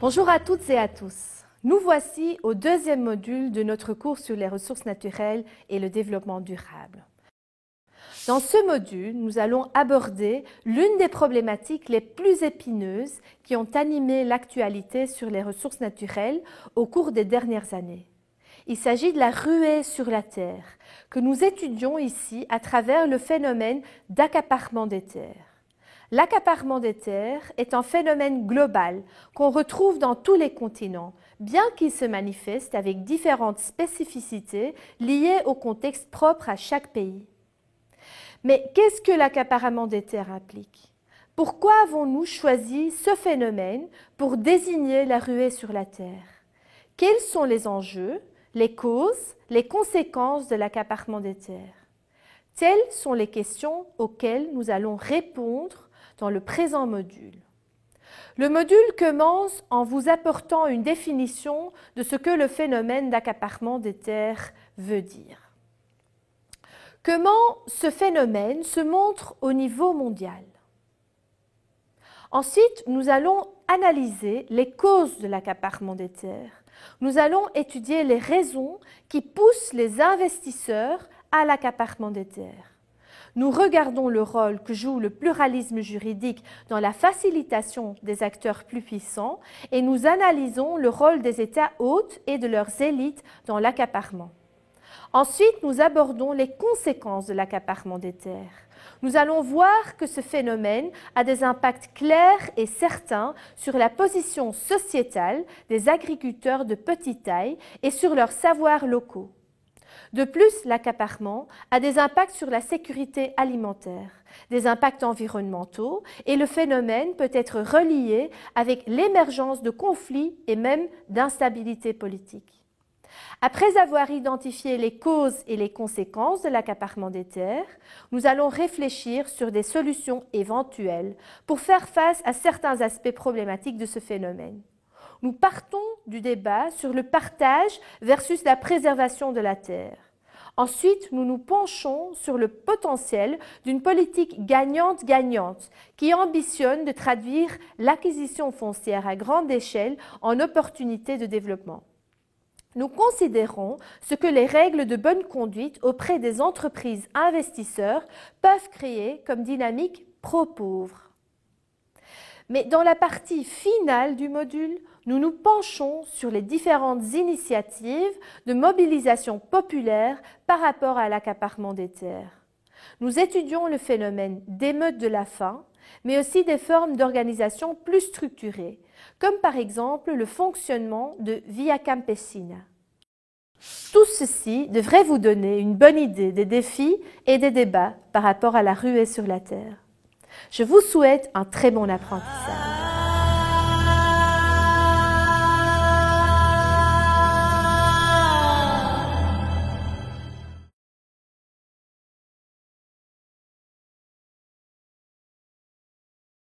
Bonjour à toutes et à tous. Nous voici au deuxième module de notre cours sur les ressources naturelles et le développement durable. Dans ce module, nous allons aborder l'une des problématiques les plus épineuses qui ont animé l'actualité sur les ressources naturelles au cours des dernières années. Il s'agit de la ruée sur la terre, que nous étudions ici à travers le phénomène d'accaparement des terres. L'accaparement des terres est un phénomène global qu'on retrouve dans tous les continents, bien qu'il se manifeste avec différentes spécificités liées au contexte propre à chaque pays. Mais qu'est-ce que l'accaparement des terres implique? Pourquoi avons-nous choisi ce phénomène pour désigner la ruée sur la terre? Quels sont les enjeux, les causes, les conséquences de l'accaparement des terres? Telles sont les questions auxquelles nous allons répondre dans le présent module. Le module commence en vous apportant une définition de ce que le phénomène d'accaparement des terres veut dire. Comment ce phénomène se montre au niveau mondial? Ensuite, nous allons analyser les causes de l'accaparement des terres. Nous allons étudier les raisons qui poussent les investisseurs à l'accaparement des terres. Nous regardons le rôle que joue le pluralisme juridique dans la facilitation des acteurs plus puissants et nous analysons le rôle des États hôtes et de leurs élites dans l'accaparement. Ensuite, nous abordons les conséquences de l'accaparement des terres. Nous allons voir que ce phénomène a des impacts clairs et certains sur la position sociétale des agriculteurs de petite taille et sur leurs savoirs locaux. De plus, l'accaparement a des impacts sur la sécurité alimentaire, des impacts environnementaux et le phénomène peut être relié avec l'émergence de conflits et même d'instabilité politique. Après avoir identifié les causes et les conséquences de l'accaparement des terres, nous allons réfléchir sur des solutions éventuelles pour faire face à certains aspects problématiques de ce phénomène. Nous partons du débat sur le partage versus la préservation de la terre. Ensuite, nous nous penchons sur le potentiel d'une politique gagnante-gagnante qui ambitionne de traduire l'acquisition foncière à grande échelle en opportunité de développement. Nous considérons ce que les règles de bonne conduite auprès des entreprises investisseurs peuvent créer comme dynamique pro-pauvre. Mais dans la partie finale du module, nous nous penchons sur les différentes initiatives de mobilisation populaire par rapport à l'accaparement des terres. Nous étudions le phénomène d'émeutes de la faim, mais aussi des formes d'organisation plus structurées, comme par exemple le fonctionnement de Via Campesina. Tout ceci devrait vous donner une bonne idée des défis et des débats par rapport à la ruée sur la terre. Je vous souhaite un très bon apprentissage.